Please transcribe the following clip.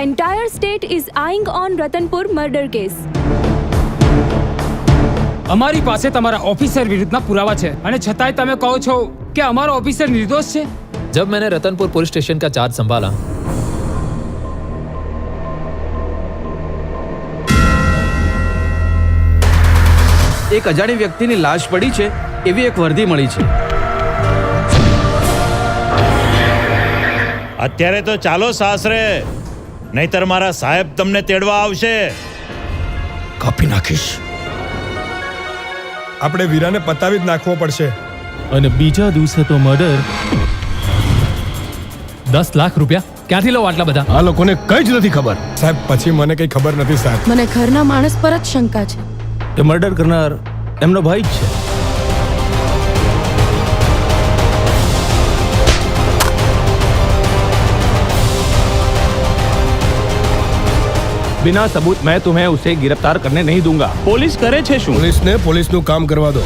entire state is eyeing on Ratanpur murder case. અમારી પાસે તમારા ઓફિસર વિરુદ્ધના પુરાવા છે અને છતાંય તમે કહો છો કે અમારો ઓફિસર નિર્દોષ છે। जब मैंने रतनपुर पुलिस स्टेशन का चार्ज संभाला એક અજાણી વ્યક્તિની લાશ પડી છે એવી એક વર્દી મળી છે। અત્યારે તો ચાલો સાસરે, નહીતર મારા સાહેબ તમને તેડવા આવશે। કાપી નાખીશ। આપણે વીરાને પતાવી જ નાખવો પડશે। અને બીજા દિવસે તો મર્ડર। 10 લાખ રૂપિયા ક્યાંથી લો આટલા બધા? આ લોકોને કઈ જ નથી ખબર સાહેબ। પછી મને કઈ ખબર નથી સાહેબ। મને ઘરના માણસ પર જ શંકા છે। એ મર્ડર કરનાર એમનો ભાઈ જ છે। बिना सबूत मैं तुम्हें उसे गिरफ्तार करने नहीं दूंगा। पुलिस करे छे शू? पुलिसने पुलिसનું કામ કરવા દો।